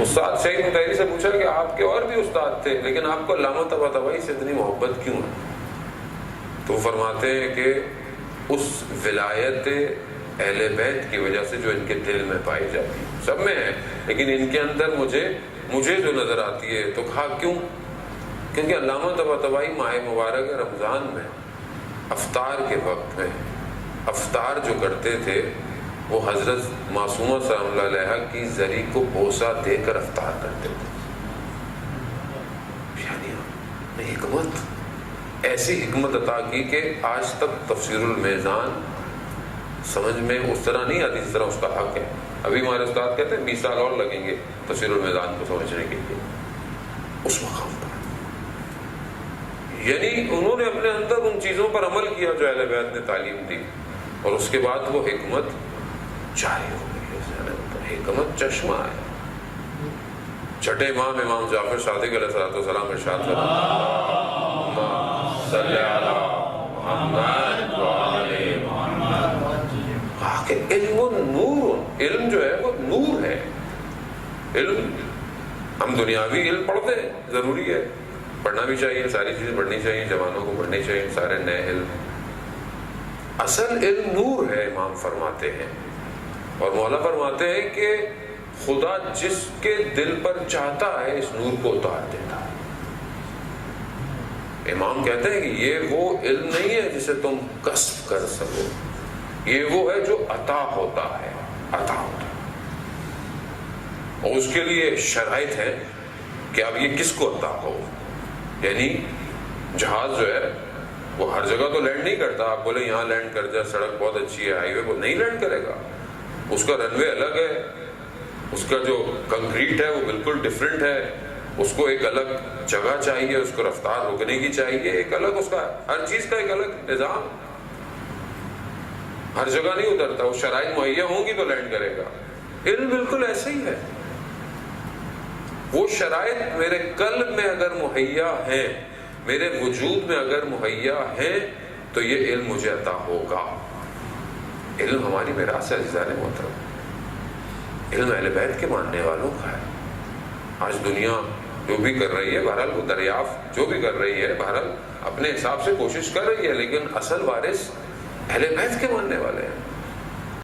استاد شہید مطہری سے پوچھا کہ آپ کے اور بھی استاد تھے لیکن آپ کو علامہ طباطبائی سے اتنی محبت کیوں ہے؟ تو فرماتے ہیں کہ اس ولایت اہل بیت کی وجہ سے جو ان کے دل میں پائی جاتی ہے، سب میں ہے لیکن ان کے اندر مجھے جو نظر آتی ہے. تو کہا کیوں؟ کیونکہ علامہ طباطبائی ماہ مبارک رمضان میں افطار کے وقت میں افطار جو کرتے تھے وہ حضرت معصومہ سلام اللہ علیہا کی زری کو بوسہ دے کر افطار کرتے تھے. یعنی حکمت، ایسی حکمت عطا کی کہ آج تک تفسیر المیزان سمجھ میں اس طرح نہیں آتی جس طرح اس کا حق ہے. ابھی ہمارے استاد کہتے ہیں 20 سال اور لگیں گے تفسیر المیزان کو سمجھنے کے لیے اس مقام پر. یعنی انہوں نے اپنے اندر ان چیزوں پر عمل کیا جو اہل بیت نے تعلیم دی اور اس کے بعد وہ حکمت جاری ہو گئی. حکمت چشمہ ہے. چھٹے امام جعفر صادق علیہ السلام ارشاد فرماتے صلی علی محمد وعلی محمد کہ علم نور، علم جو ہے وہ نور ہے. علم ہم دنیاوی علم پڑھتے ہیں، ضروری ہے، پڑھنا بھی چاہیے، ساری چیزیں پڑھنی چاہیے، جوانوں کو پڑھنی چاہیے سارے نئے علم. اصل علم نور ہے امام فرماتے ہیں. اور مولا فرماتے ہیں کہ خدا جس کے دل پر چاہتا ہے اس نور کو اتار دیتا ہے. امام کہتے ہیں کہ یہ وہ علم نہیں ہے جسے تم کسب کر سکو، یہ وہ ہے جو عطا ہوتا ہے، عطا ہوتا ہے. اور اس کے لیے شرائط ہے کہ اب یہ کس کو عطا ہو. یعنی جہاز جو ہے وہ ہر جگہ تو لینڈ نہیں کرتا. آپ بولے یہاں لینڈ کر جائے، سڑک بہت اچھی ہے، ہائی وے، وہ نہیں لینڈ کرے گا. اس کا رن وے الگ ہے، اس کا جو کنکریٹ ہے وہ بالکل ڈفرینٹ ہے، اس کو ایک الگ جگہ چاہیے، اس کو رفتار روکنے کی چاہیے، ایک الگ اس کا ہر چیز کا ایک الگ نظام. ہر جگہ نہیں اترتا. وہ شرائط مہیا ہوں گی تو لینڈ کرے گا. علم بالکل ایسے ہی ہے. وہ شرائط میرے قلب میں اگر مہیا ہیں، میرے وجود میں اگر مہیا ہیں تو یہ علم مجھے عطا ہوگا. علم ہماری میراث ہے عزیزان محترم. علم اہل بیت کے ماننے والوں کا ہے. آج دنیا جو بھی کر رہی ہے، بہرحال وہ دریافت جو بھی کر رہی ہے، بہرحال اپنے حساب سے کوشش کر رہی ہے، لیکن اصل وارث اہل بیت کے ماننے والے ہیں.